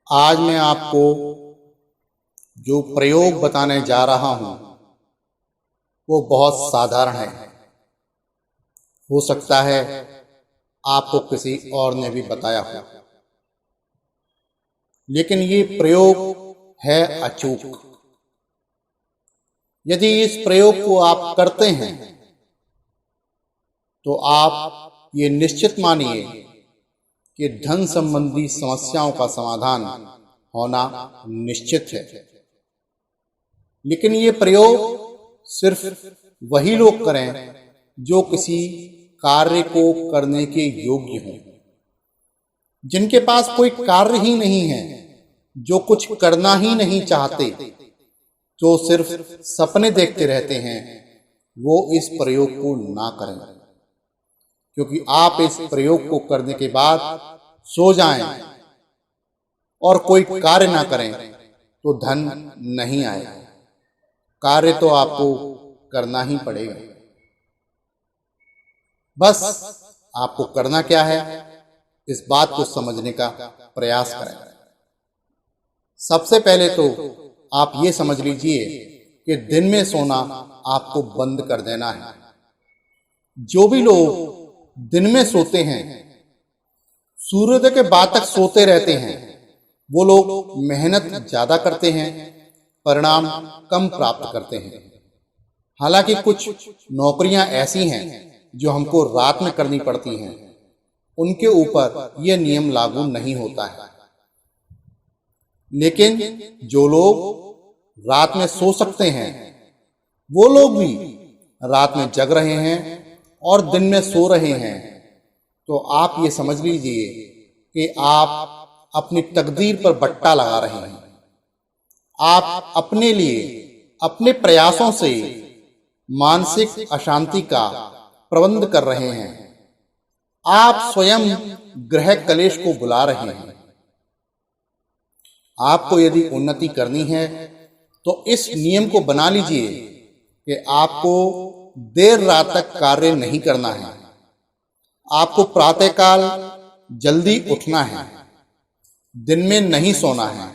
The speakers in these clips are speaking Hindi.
आज मैं आपको जो प्रयोग बताने जा रहा हूं वो बहुत साधारण है। हो सकता है आपको किसी और ने भी बताया हो, लेकिन ये प्रयोग है अचूक। यदि इस प्रयोग को आप करते हैं तो आप ये निश्चित मानिए कि धन संबंधी समस्याओं का समाधान होना निश्चित है। लेकिन ये प्रयोग सिर्फ वही लोग करें जो किसी कार्य को करने के योग्य हों। जिनके पास कोई कार्य ही नहीं है, जो कुछ करना ही नहीं चाहते, जो सिर्फ सपने देखते रहते हैं, वो इस प्रयोग को ना करें। क्योंकि आप इस प्रयोग को करने के बाद सो जाएं और कोई कार्य ना करें तो धन नहीं आएगा। कार्य तो आपको करना ही पड़ेगा। बस आपको करना क्या है, इस बात को समझने का प्रयास करें। सबसे पहले तो आप ये समझ लीजिए कि दिन में सोना आपको बंद कर देना है। जो भी लोग दिन में सोते हैं, सूर्योदय के बाद तक सोते रहते हैं, वो लोग मेहनत ज्यादा करते हैं, परिणाम कम प्राप्त करते हैं। हालांकि कुछ नौकरियां ऐसी हैं जो हमको रात में करनी पड़ती हैं, उनके ऊपर यह नियम लागू नहीं होता है। लेकिन जो लोग रात में सो सकते हैं, वो लोग भी रात में जग रहे हैं और दिन में सो रहे हैं, तो आप ये समझ लीजिए कि आप अपनी तकदीर पर बट्टा लगा रहे हैं। आप अपने लिए अपने प्रयासों से मानसिक अशांति का प्रबंध कर रहे हैं। आप स्वयं ग्रह कलेश को बुला रहे हैं। आपको यदि उन्नति करनी है तो इस नियम को बना लीजिए कि आपको देर रात तक कार्य नहीं करना है। आपको प्रातःकाल जल्दी उठना है, दिन में नहीं सोना है।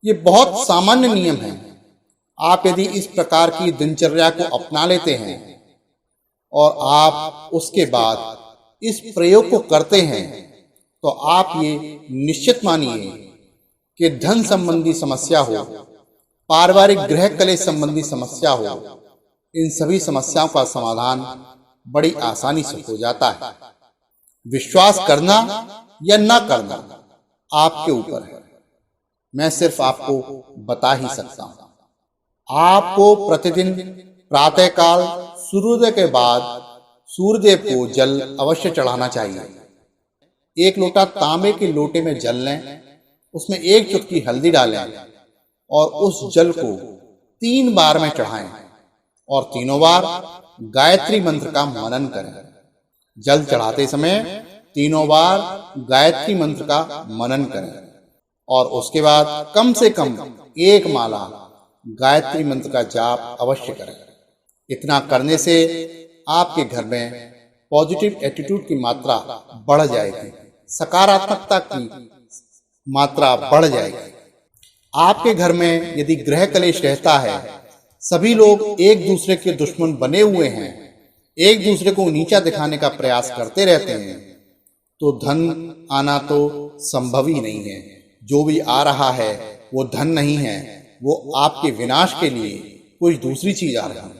ये बहुत सामान्य नियम है। आप यदि इस प्रकार की दिनचर्या को अपना लेते हैं और आप उसके बाद इस प्रयोग को करते हैं, तो आप ये निश्चित मानिए कि धन संबंधी समस्या हो, पारिवारिक गृह कलेश संबंधी समस्या हो, इन सभी समस्याओं का समाधान बड़ी आसानी से हो जाता है। विश्वास करना या ना करना आपके ऊपर है। मैं सिर्फ आपको बता ही सकता हूं। आपको प्रतिदिन प्रातःकाल सूर्योदय के बाद सूर्यदेव को जल अवश्य चढ़ाना चाहिए। एक लोटा तांबे के लोटे में जल लें, उसमें एक चुटकी हल्दी डालें और उस जल को 3 बार में चढ़ाएं और तीनों बार गायत्री मंत्र का मनन करें। जल चढ़ाते समय तीनों बार गायत्री मंत्र का मनन करें और उसके बाद कम से कम 1 माला गायत्री मंत्र का जाप अवश्य करें। इतना करने से आपके घर में पॉजिटिव एटीट्यूड की मात्रा बढ़ जाएगी, सकारात्मकता की मात्रा बढ़ जाएगी। आपके घर में यदि ग्रह कलेश रहता है, सभी लोग एक दूसरे के दुश्मन बने हुए हैं, एक दूसरे को नीचा दिखाने का प्रयास करते रहते हैं, तो धन आना तो संभव ही नहीं है। जो भी आ रहा है वो धन नहीं है, वो आपके विनाश के लिए कोई दूसरी चीज आ रही है।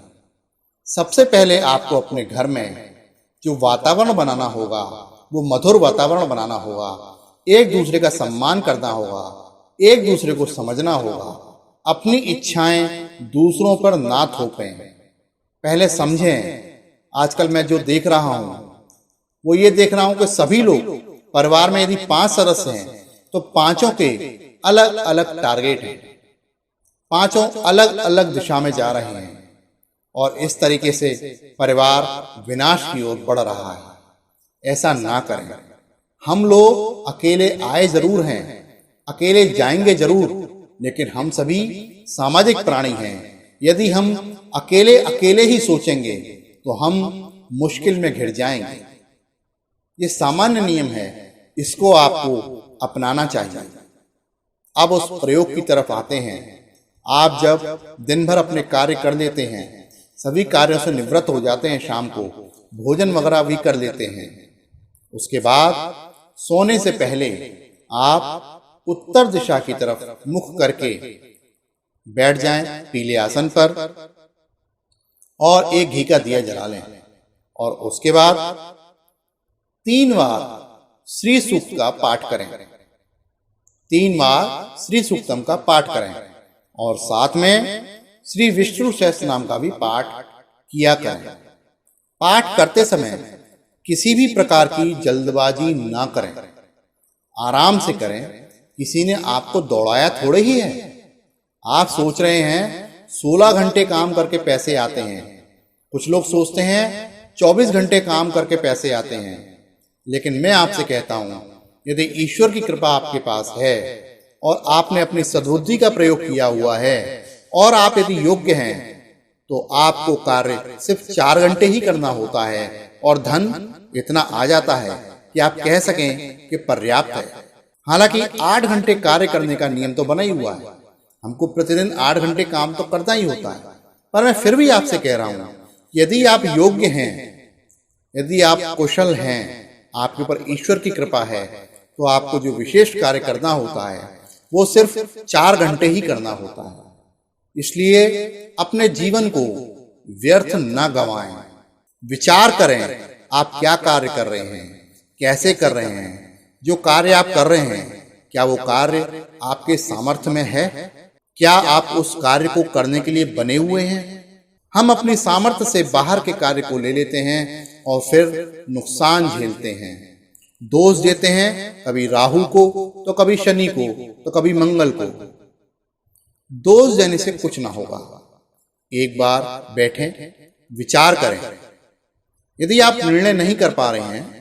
सबसे पहले आपको अपने घर में जो वातावरण बनाना होगा, वो मधुर वातावरण बनाना होगा। एक दूसरे का सम्मान करना होगा, एक दूसरे को समझना होगा। अपनी इच्छाएं दूसरों पर ना थोपें। पहले समझें। आजकल मैं जो देख रहा हूं वो ये देख रहा हूं कि सभी लोग, परिवार में यदि 5 सदस्य हैं तो 5 के अलग अलग टारगेट हैं, 5 अलग अलग दिशा में जा रहे हैं और इस तरीके से परिवार विनाश की ओर बढ़ रहा है। ऐसा ना करें। हम लोग अकेले आए जरूर हैं, अकेले जाएंगे जरूर, लेकिन हम सभी सामाजिक प्राणी हैं। यदि हम अकेले अकेले ही सोचेंगे तो हम मुश्किल में घिर जाएंगे। ये सामान्य नियम है, इसको आपको अपनाना चाहिए। अब उस प्रयोग की तरफ आते हैं। आप जब दिन भर अपने कार्य कर लेते हैं, सभी कार्यों से निवृत्त हो जाते हैं, शाम को भोजन वगैरह भी कर लेते हैं, उसके बाद सोने से पहले आप उत्तर दिशा की तरफ मुख करके बैठ जाएं पीले आसन पर और एक घी का दिया जला लें और उसके बाद 3 बार श्री सूक्त का पाठ करें। 3 बार श्री सूक्तम का पाठ करें और साथ में श्री विष्णु सहस्त्र नाम का भी पाठ किया करें। पाठ करते समय किसी भी प्रकार की जल्दबाजी ना करें, आराम से करें। किसी ने आपको दौड़ाया थोड़े ही है। आप सोच रहे हैं 16 घंटे काम करके पैसे आते हैं, कुछ लोग सोचते हैं 24 घंटे काम करके पैसे आते हैं, लेकिन मैं आपसे कहता हूं, यदि ईश्वर की कृपा आपके पास है और आपने अपनी सद्बुद्धि का प्रयोग किया हुआ है और आप यदि योग्य हैं, तो आपको कार्य सिर्फ 4 घंटे ही करना होता है और धन इतना आ जाता है कि आप कह सकें कि पर्याप्त है। हालांकि 8 घंटे कार्य करने का नियम तो बना ही हुआ है, हमको प्रतिदिन 8 घंटे काम तो करना ही होता है, पर मैं फिर भी आपसे कह रहा हूं, यदि आप योग्य हैं, यदि आप कुशल हैं, आपके ऊपर ईश्वर की कृपा है, तो आपको जो विशेष कार्य करना होता है वो सिर्फ 4 घंटे ही करना होता है। इसलिए अपने जीवन को व्यर्थ न गंवाएं। विचार करें आप क्या कार्य कर रहे हैं, कैसे कर रहे हैं। जो कार्य आप कर रहे हैं, क्या वो कार्य आपके सामर्थ्य में है? क्या आप उस कार्य को करने के लिए बने हुए हैं? हम अपनी सामर्थ्य से बाहर के कार्य को ले लेते हैं और फिर नुकसान झेलते हैं, दोष देते हैं, कभी राहु को तो कभी शनि को तो कभी मंगल को। दोष देने से कुछ ना होगा। एक बार बैठें, विचार करें। यदि आप निर्णय नहीं कर पा रहे हैं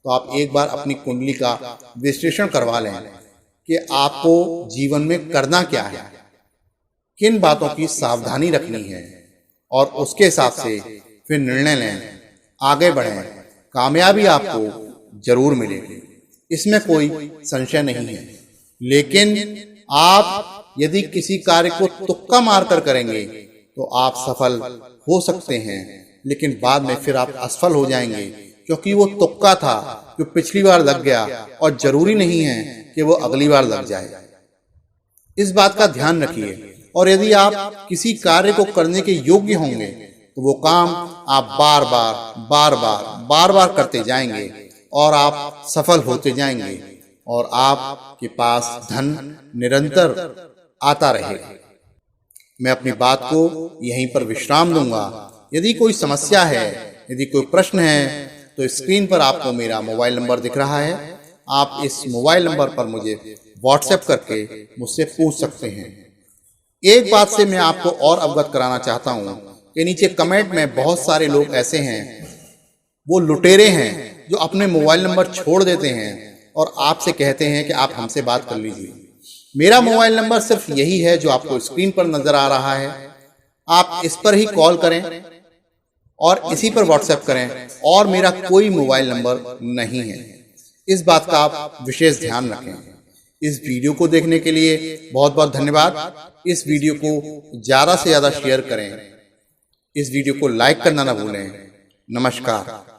तो आप एक बार अपनी कुंडली का विश्लेषण करवा लें कि आपको जीवन में करना क्या है, किन बातों की सावधानी रखनी है और उसके हिसाब से फिर निर्णय लें, आगे बढ़ें। कामयाबी आपको जरूर मिलेगी, इसमें कोई संशय नहीं है। लेकिन आप यदि किसी कार्य को तुक्का मारकर करेंगे तो आप सफल हो सकते हैं, लेकिन बाद में फिर आप असफल हो जाएंगे, क्योंकि वो तुक्का था जो पिछली बार लग गया और जरूरी नहीं है कि वो अगली बार लग जाए। इस बात का ध्यान रखिए। और यदि आप किसी कार्य को करने के योग्य होंगे तो वो काम आप बार बार करते जाएंगे और आप सफल होते जाएंगे और आपके पास धन निरंतर आता रहेगा। मैं अपनी बात को यहीं पर विश्राम दूंगा। यदि कोई समस्या है, यदि कोई प्रश्न है, तो स्क्रीन पर आपको मेरा मोबाइल नंबर दिख रहा है। आप इस मोबाइल नंबर पर मुझे व्हाट्सएप करके मुझसे पूछ सकते हैं। एक बात से मैं आपको और अवगत कराना चाहता हूं कि नीचे कमेंट में बहुत सारे लोग ऐसे हैं, वो लुटेरे हैं जो अपने मोबाइल नंबर छोड़ देते हैं और आपसे कहते हैं कि आप हमसे बात कर लीजिए। मेरा मोबाइल नंबर सिर्फ यही है जो आपको स्क्रीन पर नजर आ रहा है। आप इस पर ही कॉल करें और इसी पर व्हाट्सएप करें और मेरा कोई मोबाइल नंबर नहीं है। इस बात का आप विशेष ध्यान रखें। इस वीडियो को देखने के लिए बहुत बहुत धन्यवाद। इस वीडियो को ज़्यादा से ज़्यादा शेयर करें। इस वीडियो को लाइक करना ना भूलें। नमस्कार।